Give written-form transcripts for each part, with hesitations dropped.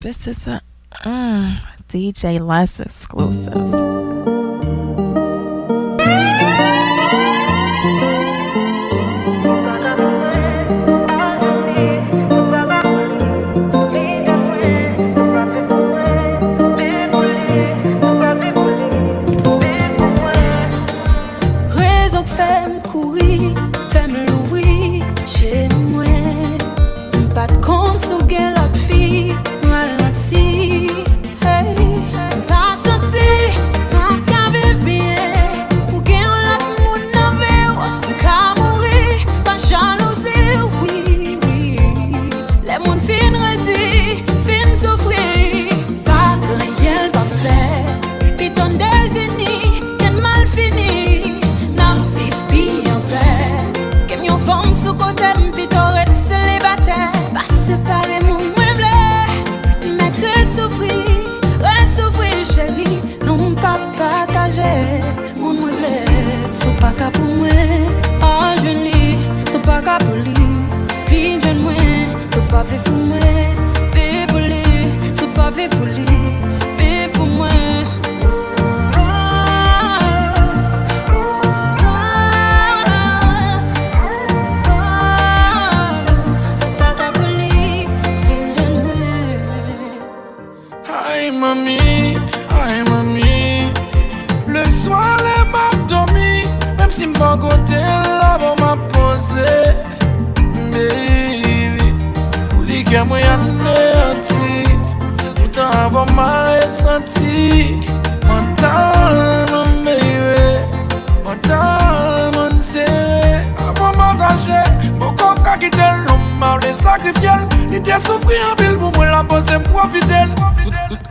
This is a DJ Less exclusive.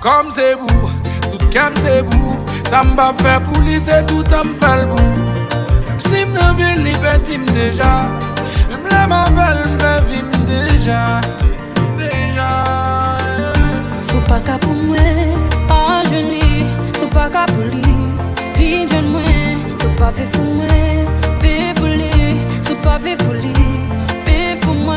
Comme c'est vous, tout calme c'est vous. Ça m'a fait pour lui, c'est tout à me faire le bout. Même si m'ne ville, il petit déjà. Même la m'avelle me vivre déjà. C'est pas qu'à pour moi, ah je n'ai. C'est pas qu'à pour lui, puis je ne moi. C'est pas fait pour moi, puis pour lui. C'est pas fait pour lui, puis pour moi.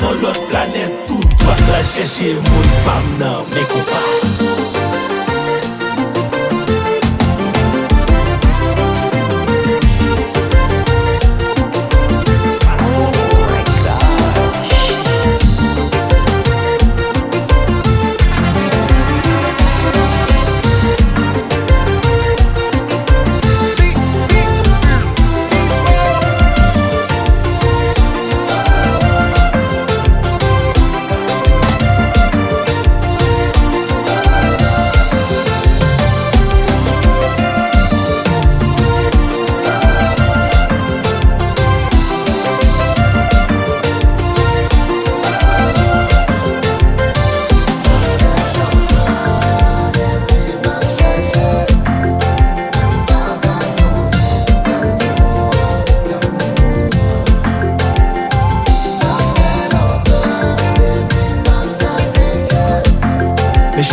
dans l'autre planète. Tout doit la chercher, mon pam nan, mais Kompa.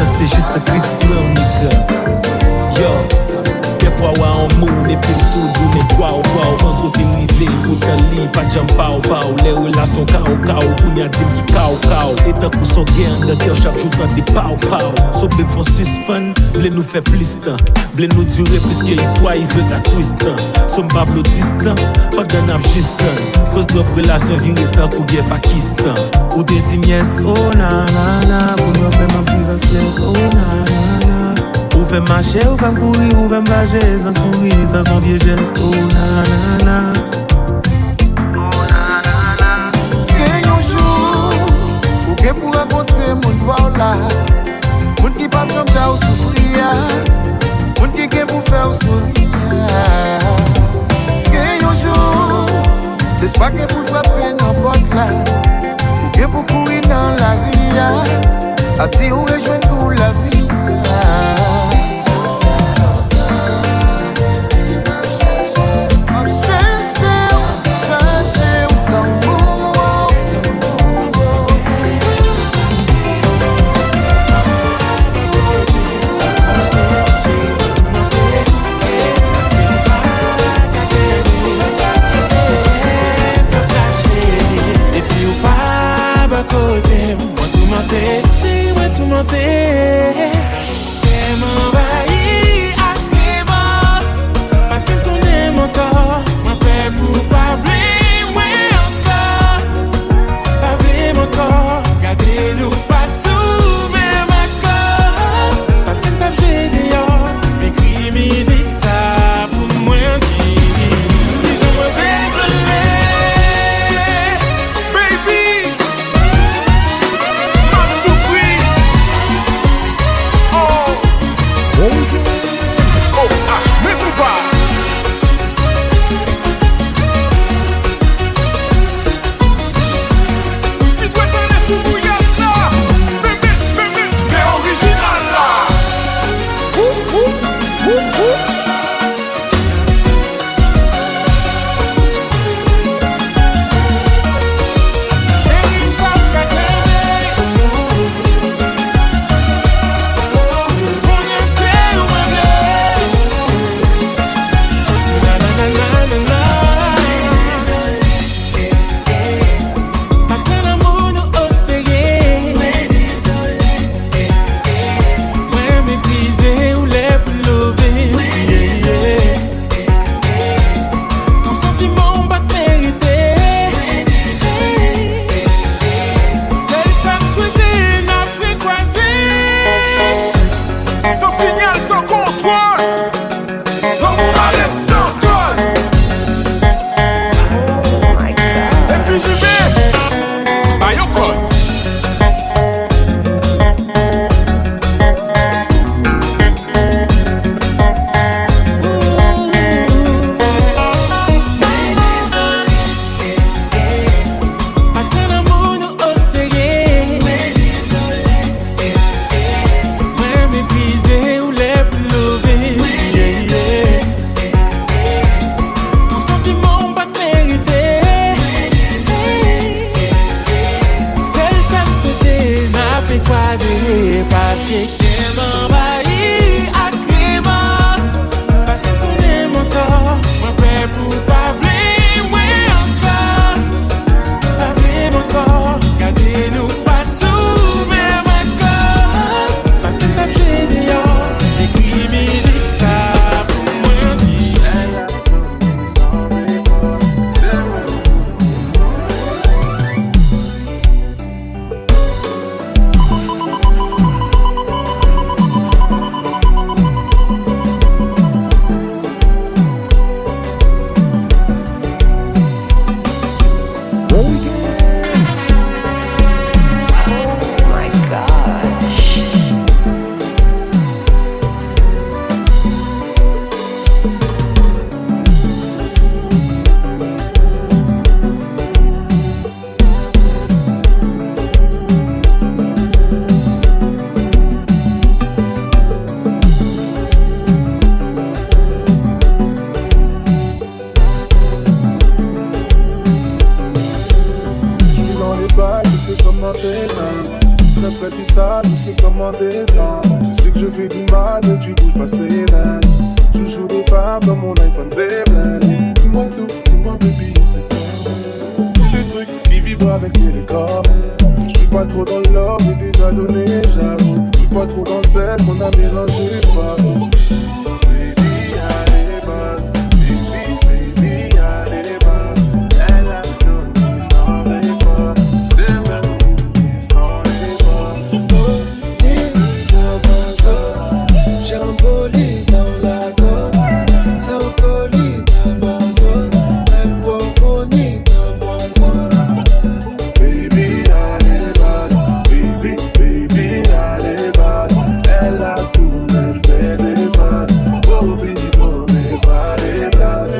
C'était juste un crispeur, nigga. Yo, des fois, ouais, on moune et puis tout doux, mais wow, on s'en fait river, pour te lit, pas de jambes, pao, les relations, kao, pour n'y a dit qui kao. Et tant qu'on s'en gagne, dans cœur, chaque jour, dans des pao. So, bébé, faut suspendre, blé nous fait plus de temps, blé nous durer plus que l'histoire, ils veulent la twist. So, m'bablo distant, pas d'un âme juste, cause de relation, virée, tant qu'on bien Pakistan. Ou des dimiès, oh, na, pour nous faire ma privance, oh, na. Ou fait marcher, ou fait courir, ou fait m'vager, sans sourire, sans son vieux geste, oh, na. Et un jour, ou que pour rencontrer mon voilà, mon qui pas besoin de souffrir, mon qui pour faire sourire. Et un jour, l'espoir que pour frapper n'importe là, ou que pour courir dans la rue, à dire où rejoindre pour la vie. Côté, moi tout monter, comment t'éteindre. Très près du sale, tu sais comment descendre. Tu sais que je fais du mal, mais tu bouges pas ses veines. Je joue des femmes dans mon iPhone Zeppelin. Dis-moi tout, dis-moi baby, tous les trucs qui vibrent avec mes décors. Je suis pas trop dans l'or, j'ai déjà donné, j'avoue. Je suis pas trop dans celle qu'on a mélangé pas. Baby, allez, base. Baby, baby, allez, base. Elle a donné sans réponse. C'est même nous, sans réponse. J'ai un poli dans la zone, c'est un poli dans ma zone, elle voit mon nid dans ma zone. Baby, allez, base. Baby, baby, allez, base. Elle a tout, mais je fais des phases. Oh, baby, oh, mais pas les bases.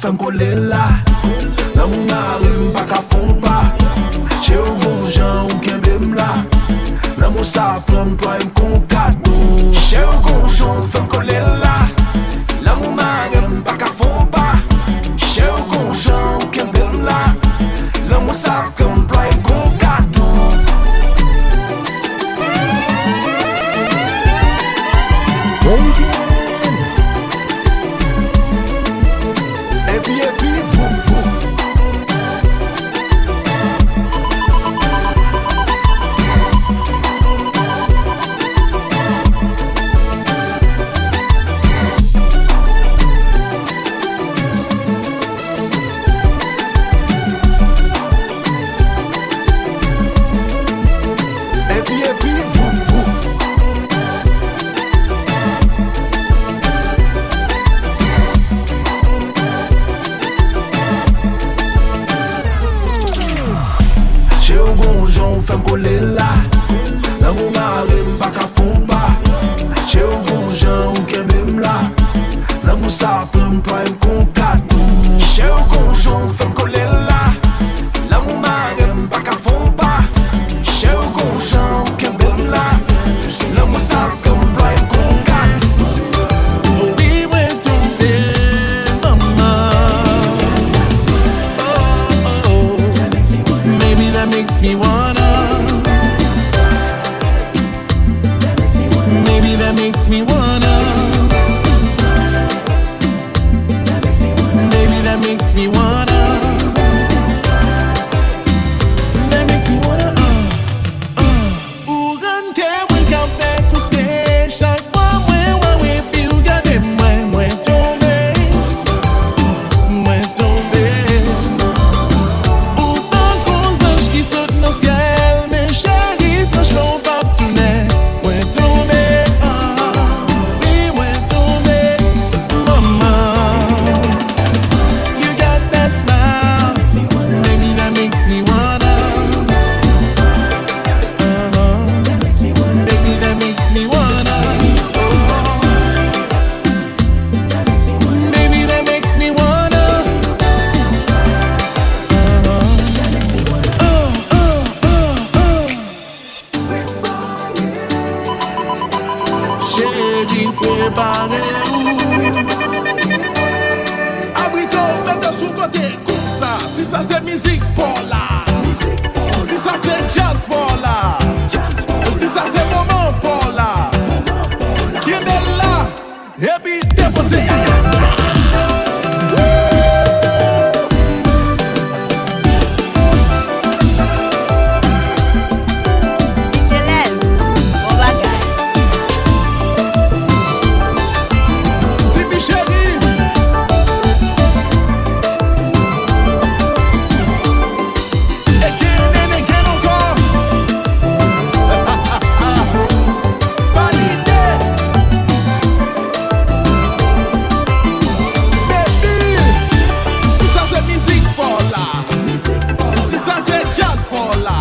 Femme collée là, dans mon arme, pas qu'à fond pas. J'ai au bon gens ou qu'un bim là. Dans mon sac, toi, un cadeau. J'ai au bon gens, femme collée là. Dans mon arme, pas qu'à fond pas. J'ai au bon gens ou qu'un bim là. Dans mon sac, toi, un cadeau. ça prend pas un concaton. J'ai un conjoint, femme collée là. L'amour m'aime pas qu'à fond pas. J'ai un conjoint, qu'un bel là. L'amour ça comme pas un concaton. Oui, ouais, tombé, maman. Oh, maybe that makes me wanna. Maybe that makes me wanna. Maybe that makes me wanna. That makes me wanna. Ou gan ke mwen ka fè kouste. Chaque fois mwen pi ou gade mwen tombe. Mwen tombe. Ou tan kon zanj ki saute nan ciel. Men chéri, franchement pas tourne. Mwen tombe. Oui, mwen tombe. Maman, you got that smile. Maybe that makes me wanna. Baby, that makes me wanna. Baby, that makes me wanna. Chérie, préparez-vous. Abrito, mettez sous côté comme ça. Si ça c'est musique pour là. Si ça c'est jazz pour là. Si ça c'est moment pour là. Qui est belle là? Et puis déposez. Tipi chérie. Again encore. Validé. Baby, si ça c'est musique pour là. Si ça c'est jazz pour là.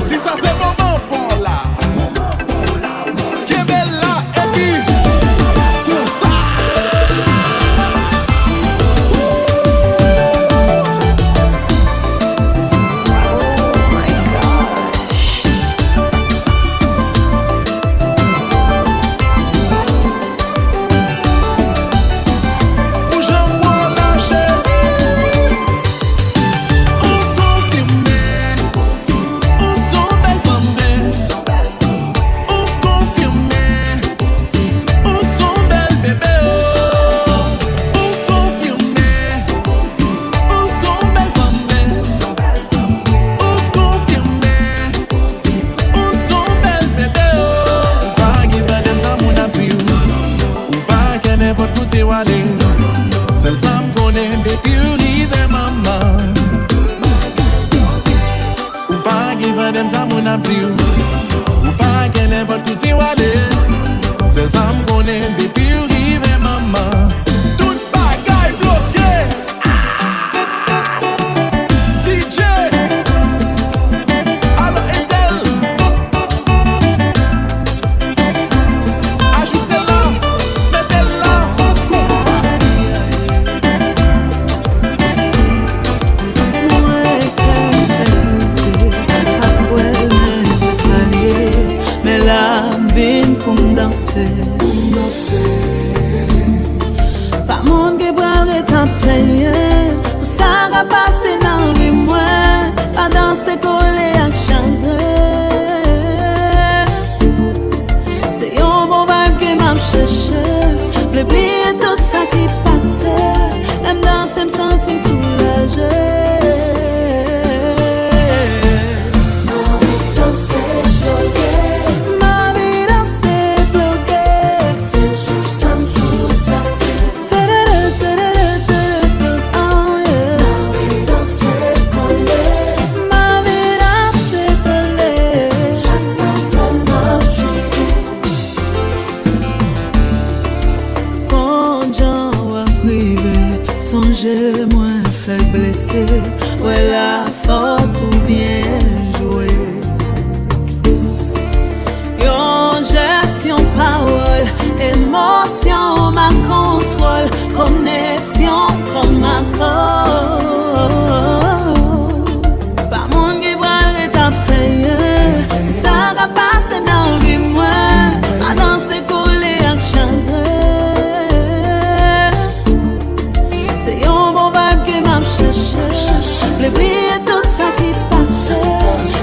Si ça c'est moment pour là. Qui est belle là, et puis tout ça. Ou j'envoie la chérie. Ou confirmer. Ou son belle femme. Ou confirmer. Ou son belle bébé. Ou confirmer. Ou son belle femme. Ou confirmer. Ou son belle bébé. Ou pas give a dem sa moun api ou. Ou pas que n'importe côté où aller. Celle ça me connaît depuis ou rive maman. Ou pas give a dem sa moun api ou. Ou pas que n'importe côté où aller. Celle ça me connaît depuis ou rive maman. Tout bagaille bloqué. DJ alors Edel. Ajustez-la, mettez-la. Mais la vie pour me danser. Pas monde qui boirait en plein. Pour ça va passer dans le moi. Pas danser collé avec chagrin. C'est un bon vibe qui m'a cherché. L'oublier tout ça qui passait. Même danser me sentir soulagé. Ma vie danser bloquée. C'est juste ça me sous sa tête. Oh yeah. Ma vie danser collée. Ma vie danser collée. Chaque enfant m'a suivi. Quand j'en vois privé, songez moins fait blesser. Ouais la faute pour bien jouer. Yon gestion parole, émotion m'a contrôlé. Pas mon qui va ta payer. Ça va passer dans vie moi. Ma danse est collée à chambre. C'est un bon vibe qui m'a cherché. L'oublier tout ça qui passe.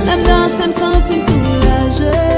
La danse me sentit soulagée.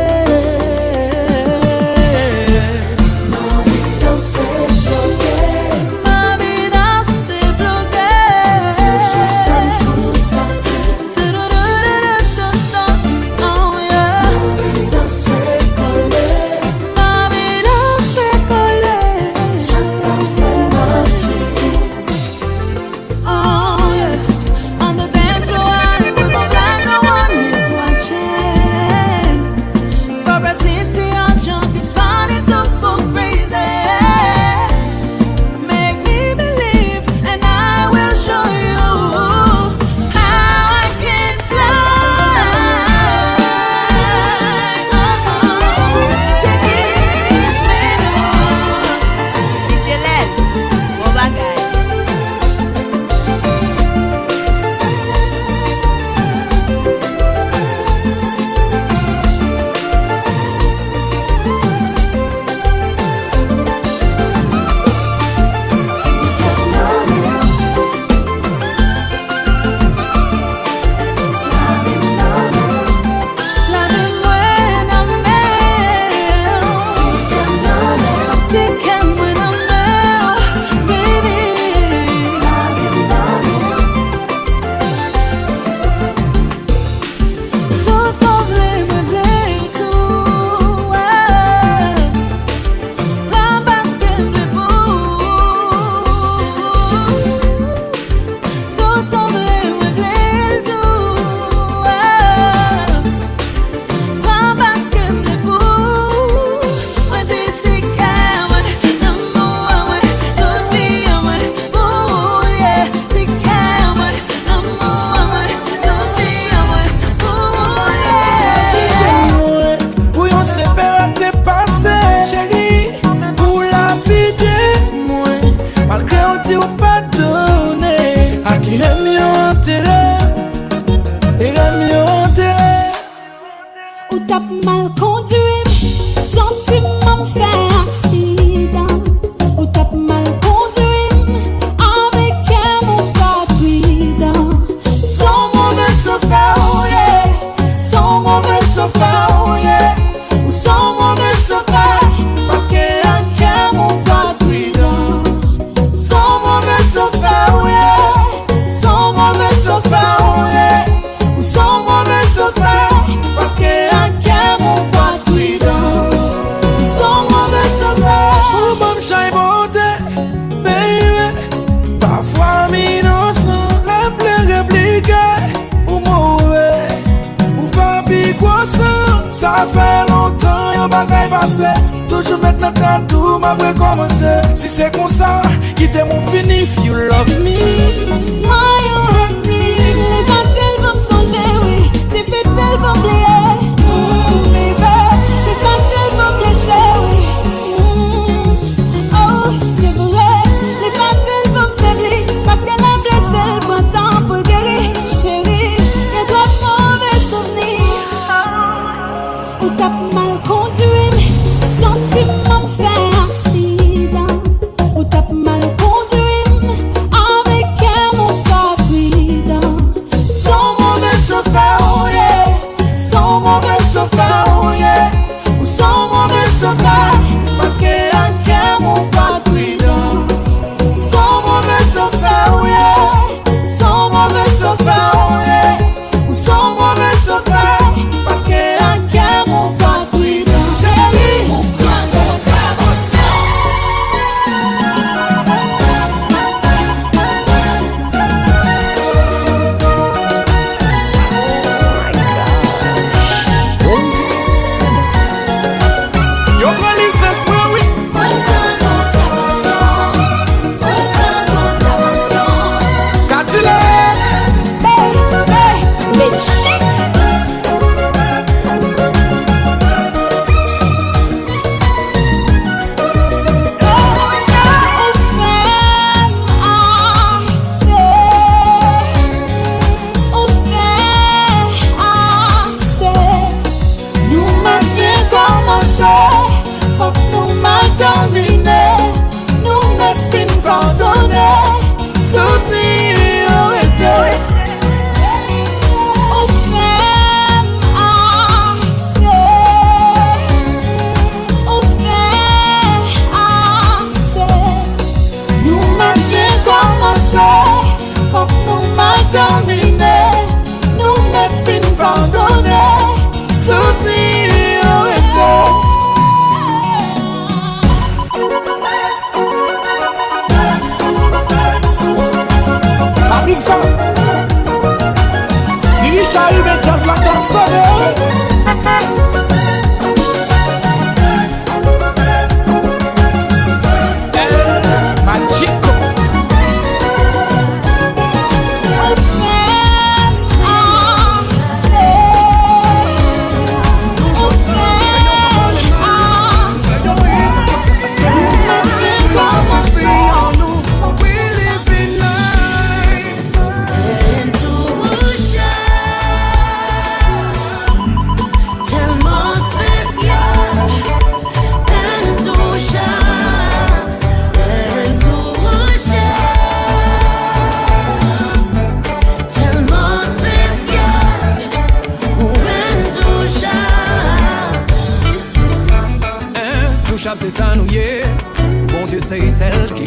Ça fait longtemps, y'a bagaille passé. Toujours mettre la tatou, m'a recommencer. Si c'est comme ça, quittez mon fini if you love me. Moi, you hurt me. Les affaires vont me songer, oui. Tes faits, elles vont me plier. Baby, les affaires vont me blesser, oui. Oh, c'est vrai. Les affaires vont me faiblir. Parce qu'elle a blessé, elle prend temps pour le guérir. Chérie, y'a trop de mauvais souvenirs. Ou t'as mal conduit, sentiment fait accident. Ou t'as mal conduit, avec un mon pas prudent. Son mauvais chauffeur, oh yeah. Son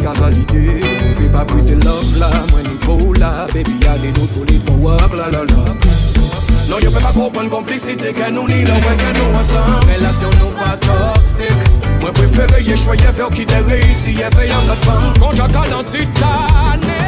qu'à valider. Fais pas briser love là, moi niveau là. Baby, allez nous solide qu'on work la la la. Non, y'a pas comprendre complicité que nous ni l'envoi que nous ensemble. Relation nous pas toxique. Moi préféré y choisir vers qui t'es réussi, y'a veillant notre femme. Quand j'attends dans toute l'année.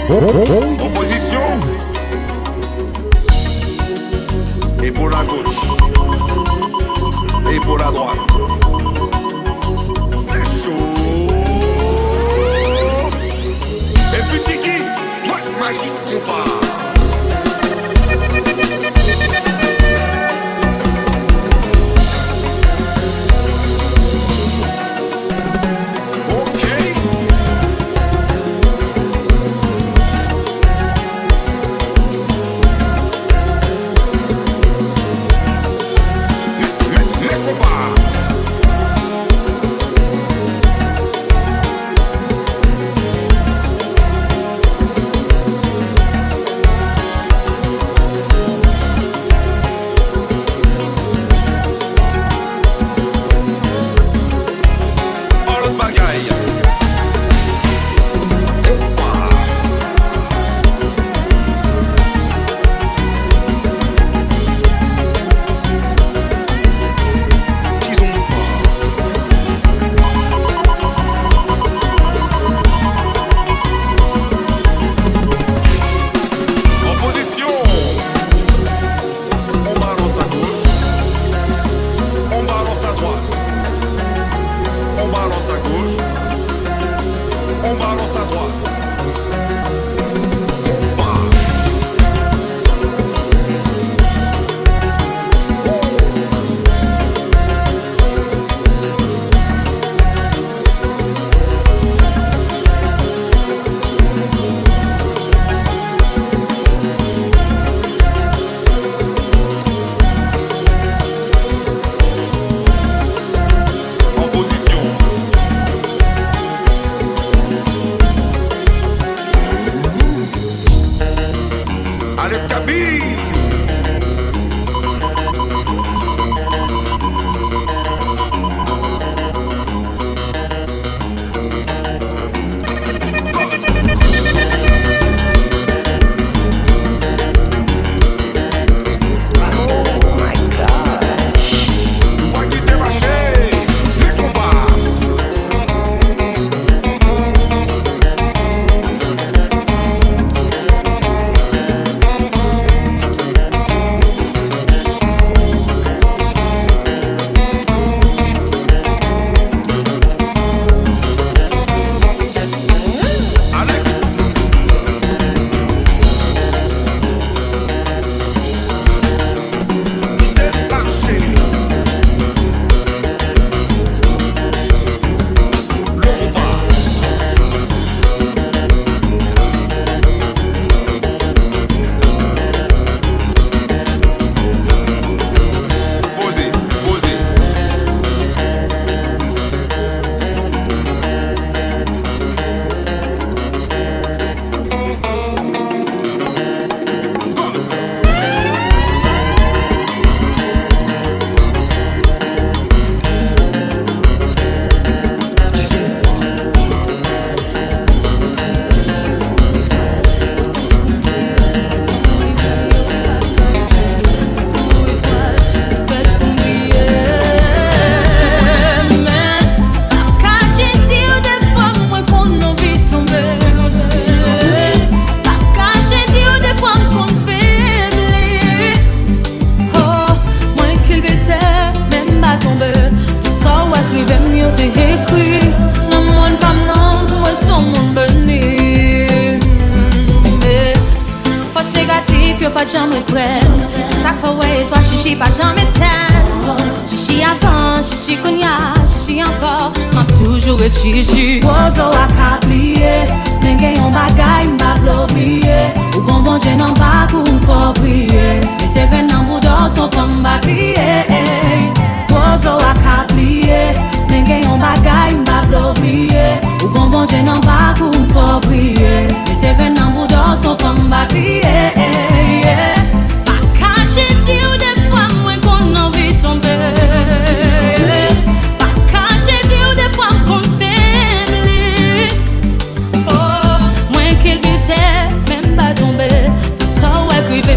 Opposition. Et pour la gauche. Et pour la droite. C'est chaud. Et puis Tiki, toi, magique, Kompa. encore, m'a toujours chichi. Oiseau à cablier, mais gagne un bagaille, m'a oublié. Ou bon bon Dieu n'en va qu'on faut prier. Mais t'es qu'un amour dans son femme va crier. Oiseau à cablier, mais gagne un bagaille, m'a oublié. Ou bon bon Dieu n'en va qu'on faut prier. Mais t'es qu'un amour dans son femme va crier. Pas caché dire des fois moins qu'on a envie de tomber.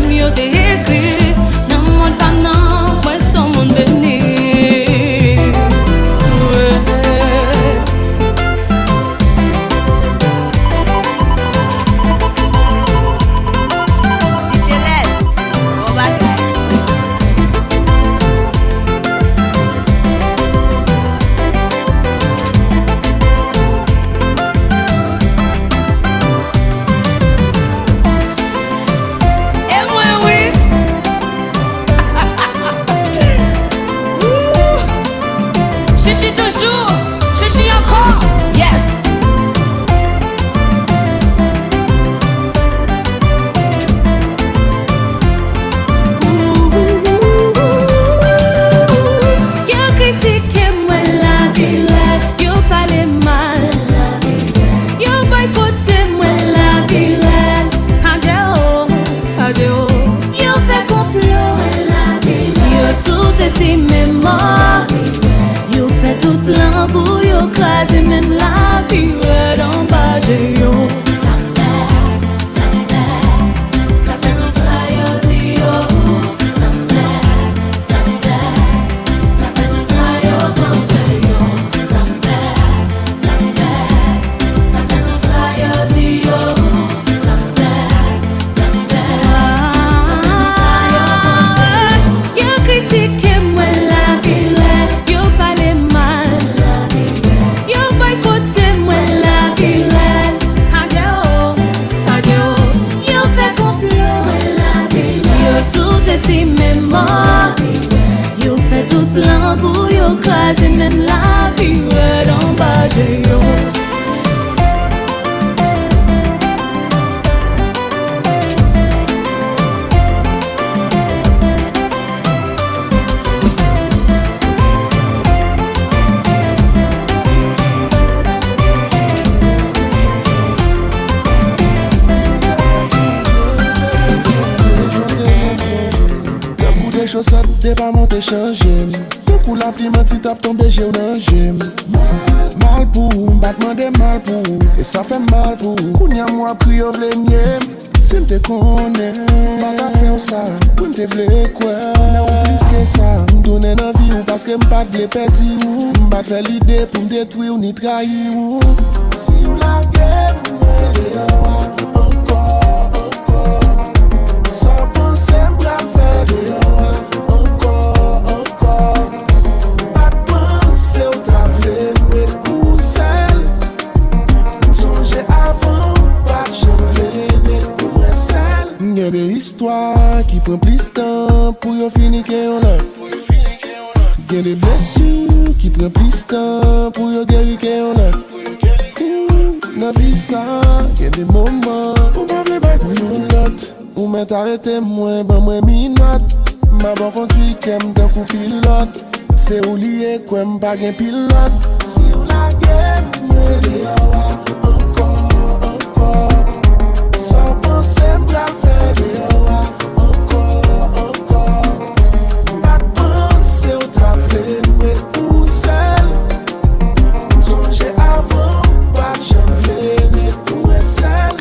Mieux t'es écrit, non mon pas non, ouais son monde béni. DJ Let's, go back. Chichi toujours, chichi encore, yes. Yo critiqué moi la vie, yo parlé mal, yo boycotté moi la vie, adéo, yo fait complot, yo sous-estimé moi. Yo fait tout plein pour yo craser même la vie dans bas yo. Ça fait tout ça yo dit yo. Ça fait tout ça yo pensé yo. Ça fait tout ça yo dit yo. Ça fait tout ça yo pensé. Yo critiqué moi la vie. Si même moi, yo fait tout plein pour yo craser même la vie dans bas yo. Chaussettes, t'es pas monté changer. Tout coup la pluie, m'a petit tape tombé, j'ai un gym. Mal pour, battement des mal pour. Et ça fait mal pour. Kounya moi, pris au vlenye. Si m'te connais, pas faire ça. Pour m'te vle quoi. N'a ou plus que ça. M'donne dans vie ou parce que m'pas vle petit ou. M'pas faire l'idée pour m'détruire ou ni trahir ou. Si ou la guerre, m'elle est encore. Sans penser m'bra faire de Y'a des histoires qui prennent plus de temps pour y finir qu'on a. Y'a des blessures qui prennent plus de temps pour y guérir qu'on a. Dans vie ça, y'a des moments où ma vie va pour une l'autre. Où m'est arrêté moi, ben moi minute. Ma bon conduit qu'aime d'un coup pilote. C'est où lié quoi m'pas gain pilote. Si ou la guerre, moi les encore. Sans penser m'la faire de encore. Pas de penser au trafic, mais pour seul. Songer avant, pas jamais verrer pour moi seul.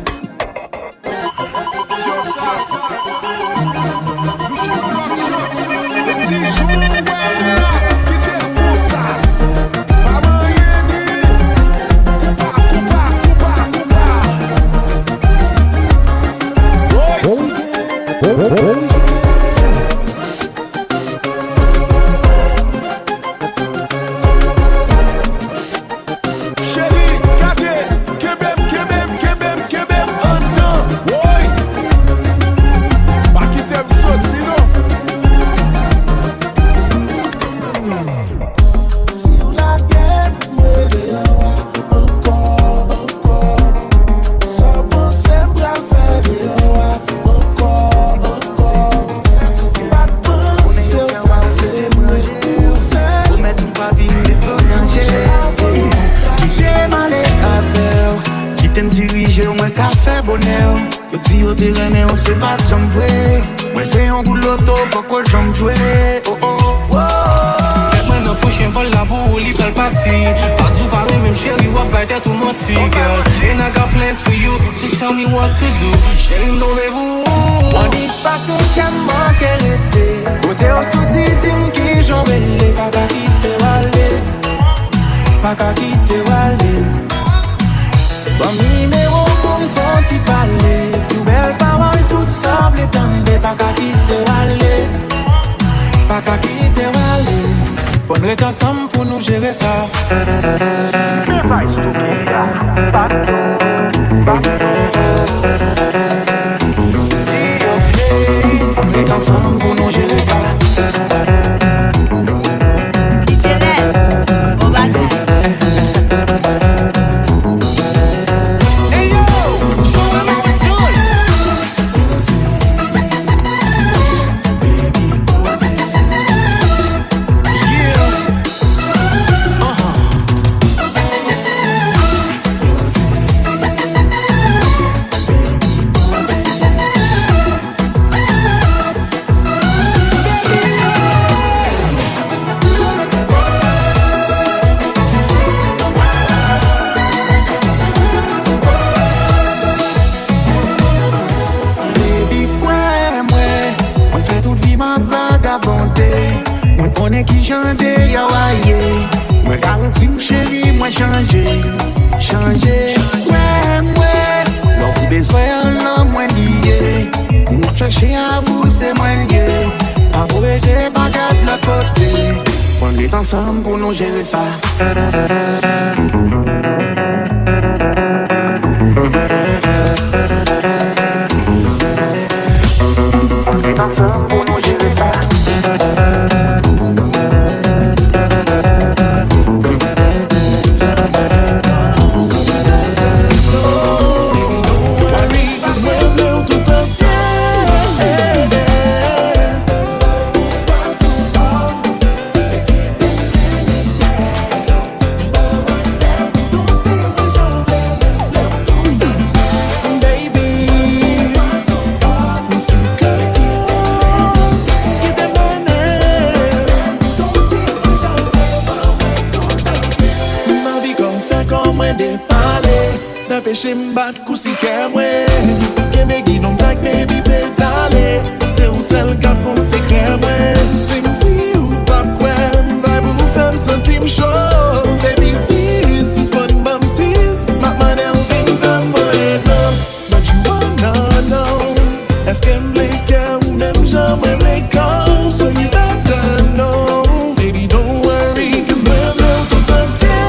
Yo ti yo te reme, on se bat jam vwe. Mwen se yon kou loto, poko jam jwe. Oh oh, oh. Mwen nan pushen vol la bou, li fel pati. Pas ou pare, même chéri, wap bay tête ou moti, girl. And I got plans for you, just tell me what to do. Chéri, m'donnez-vous. On dit pas ce qu'elle manque l'été. Côté au sorti, dis-moi qui j'en vais les. Pas qu'à quitter Walé. Pas qu'à quitter Walé. Bon numéro pour me sentir parler. Tout belle parole, toute sauve les tomber. Pas qu'à quitter Walé. Pas qu'à quitter Walé. Faudrait être ensemble pour nous gérer ça. Device to kill, bateau. On est ensemble pour nous gérer ça. Changer, ouais, l'on besoin l'homme moins lié. Pour chercher à vous, c'est moins lié. Pas pour baiser, pas de l'autre côté. On est ensemble pour nous gérer ça. On est ensemble pour nous gérer ça. Pêcher m'bat koussi ke mwen Keme gidon black baby pedale Se ou sel ka kon sekre mwen Se mti ou pap kwen Vibe ou fem senti m'show Baby please, suspend bam tease Mak mane ou vin fem mwen But you wanna know Eske m'vle ke ou mem jan mwen vle kon So you better know Baby don't worry Cause mwen vle ou tout entier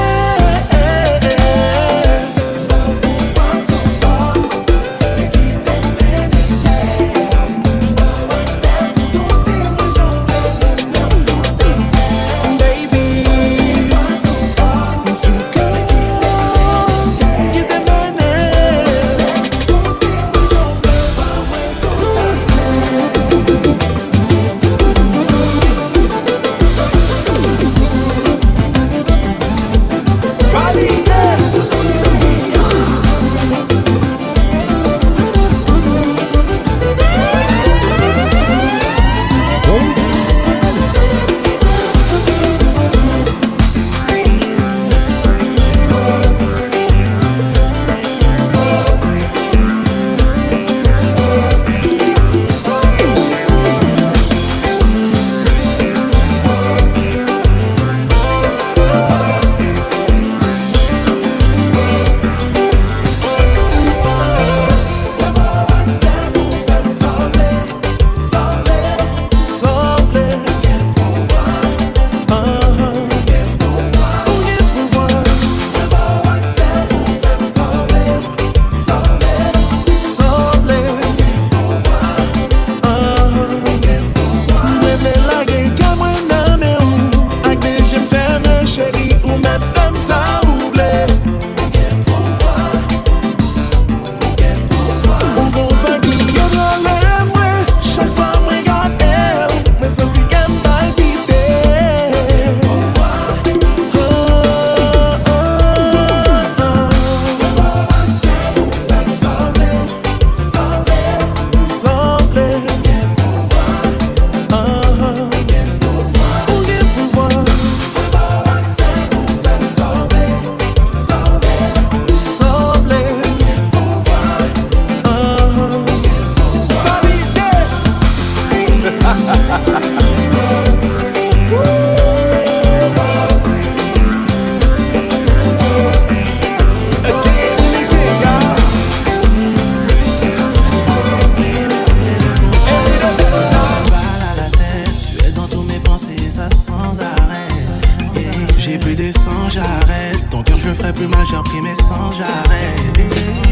plus descends, j'arrête. Ton cœur je le ferai plus mal, j'ai repris mes sangs, j'arrête.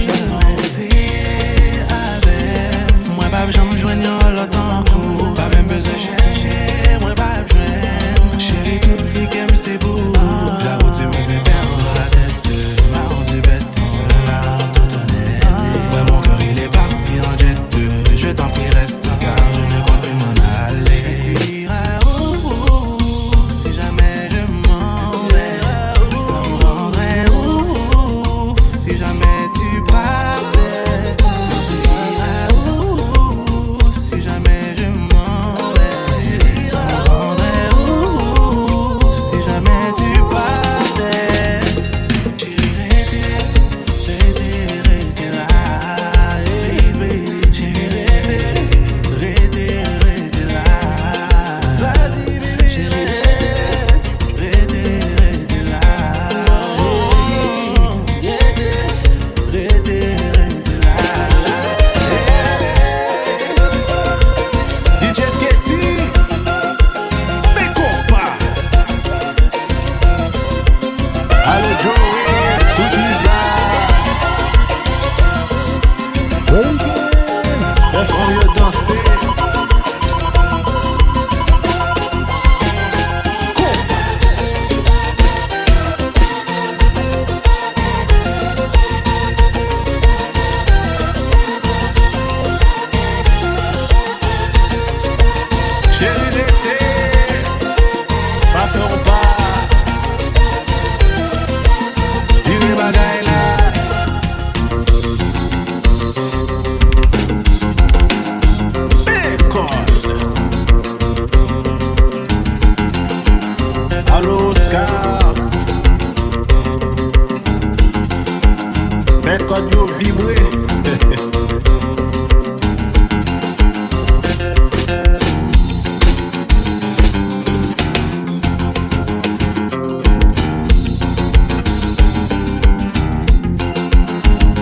J'arrête avec moi, pas besoin de joindre l'autre en cours. Pas même besoin de chercher, moi pas besoin. Chérie, tout petit qu'aime c'est beau. J'avoue, tu me fais perdre la tête. Ma rose est bête, seule là, toute honnête. Ouais, mon cœur il est parti en jet. Je t'en prie, reste car je ne compte plus m'en aller. Tu iras où si jamais je m'en vais? Ça me rendrait où si jamais tu partais? Tu iras où si jamais je m'en vais? Ça me rendrait où si jamais tu partais? Chérie, restez là, chérie, restez là. Vas-y, bébé, chérie, restez là. Restez là. DJ Sketty, des Kompa. Allô Joey, tout is là. Elles font mieux danser. Chérie d'été, pas faire pas. Il est bagaille là. Allô Oscar, mes codes yo vibré.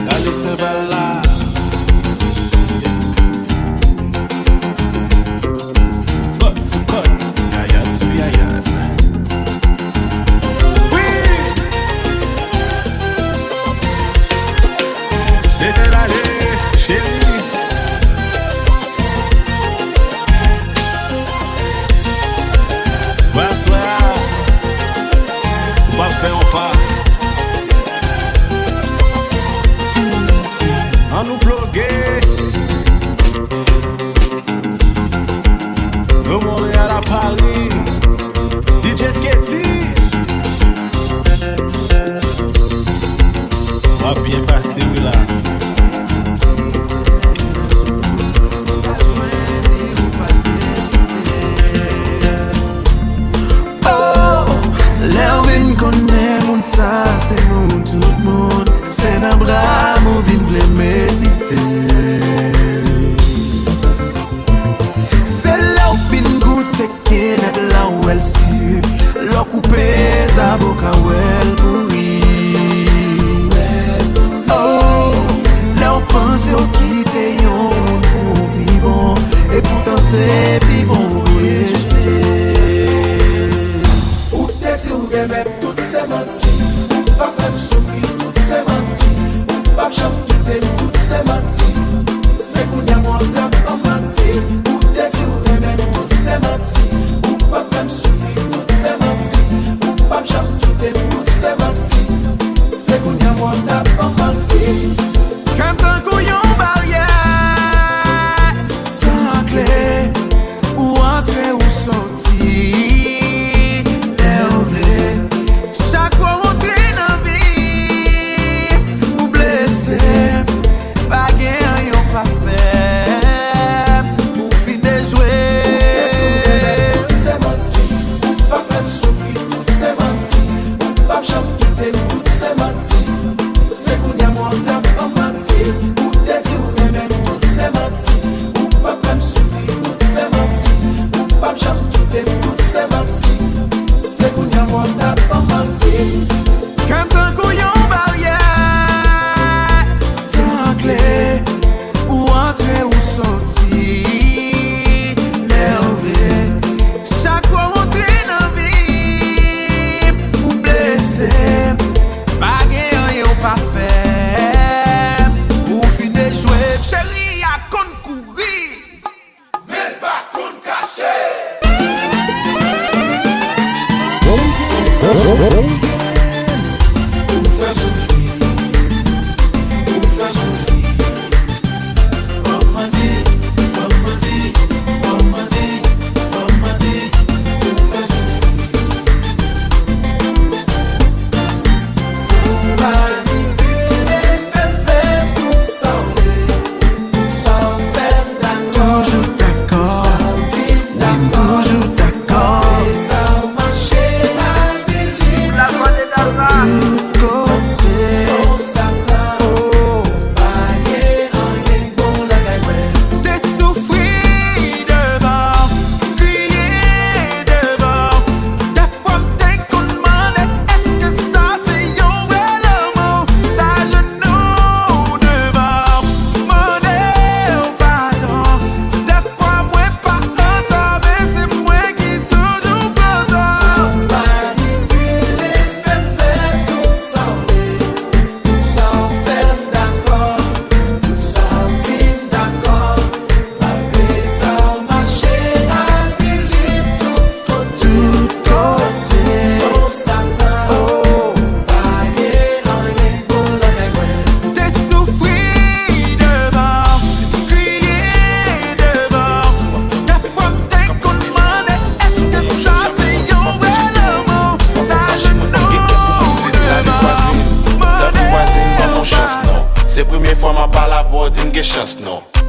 Allez c'est belle là. But cut, yaya tu yaya. Laissez aller, chérie. Bonsoir. On va faire un pas. On nous bloguer. De Montréal à Paris. DJ Sketty. On va bien passer, oui là. L'hervin connaît mon ça, c'est nous tout le monde. C'est un bras, mon vin vle méditer. C'est là où fin goûte qu'elle est là où elle suit. L'eau coupée, sa boca où elle pourrit. Oh, là on pense au quitter yon pour vivant. Et pourtant c'est vivant, oui, si vous aimez toutes ces menties, pas faire souffrir toutes ces menties, pas jamais quitter toutes ces menties, c'est qu'on y a moins de temps en mentir. Peut-être si vous aimez toutes ces menties, pas faire souffrir toutes ces menties, pas jamais quitter toutes ces menties, c'est qu'on y a moins de temps en mentir. Quand un couillon barrière, sans clé, ou entrer ou sortir.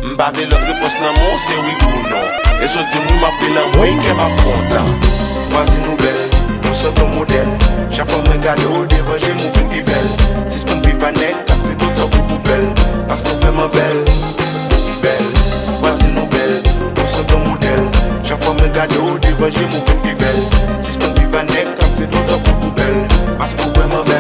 M'bave l'autre réponse nan mon c'est oui ou non. Et so di mou m'appelle la moi qu'elle m'a content. Voici nous belle, nous sommes ton modèle. Chaque fois me garde au devant j'ai mon fin qui belle. Si c'est pas une vivanette, t'as pris tout temps pour poubelle. Parce qu'on vraiment belle, belle. Voici nous belle, nous sommes ton modèle. Chaque fois me garde au devant j'ai mon fin qui belle. Si c'est pas une vivanette, t'as pris tout temps pour poubelle. Parce qu'on vraiment belle.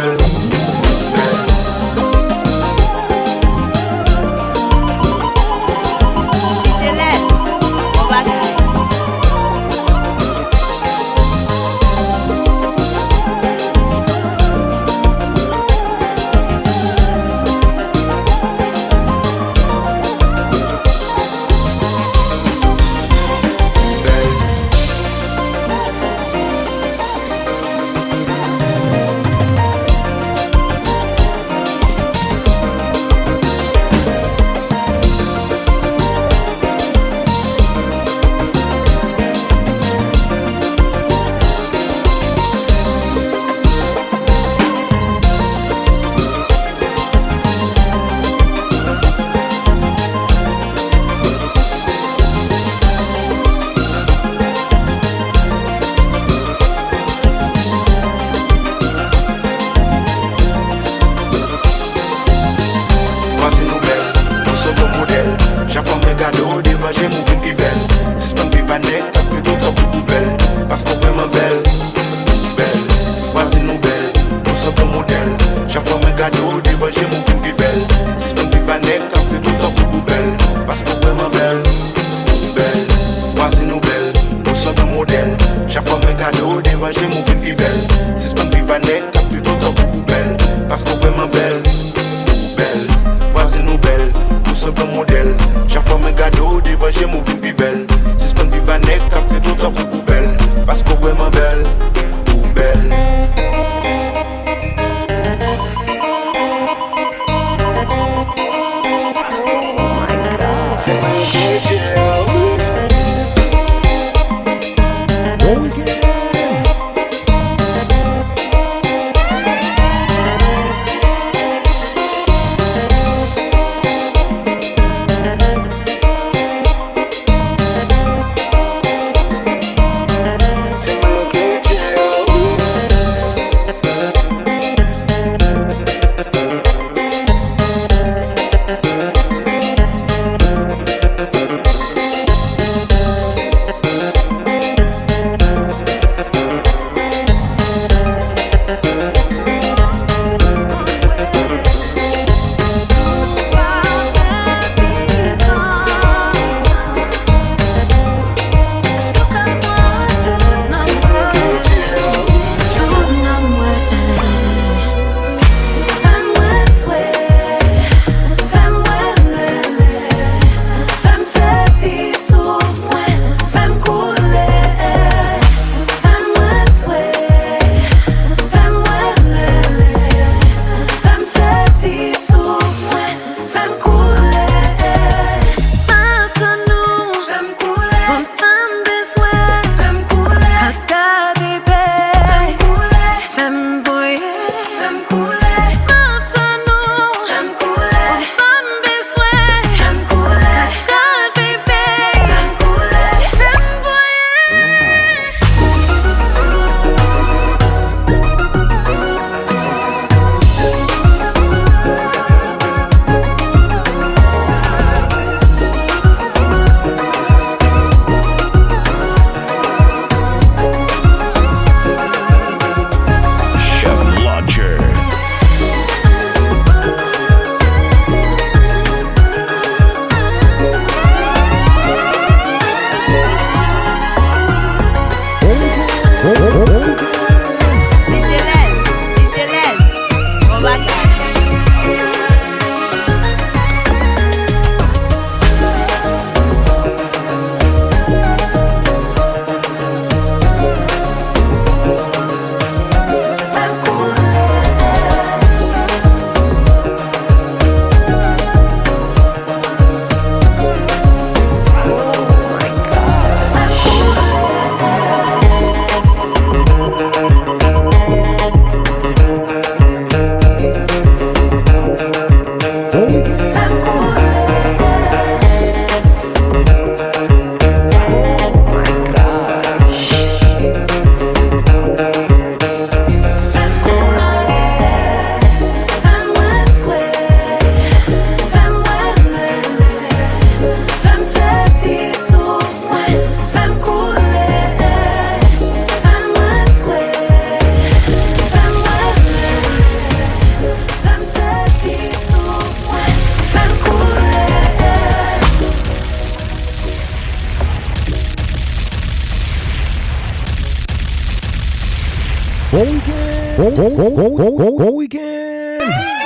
Bon week-end.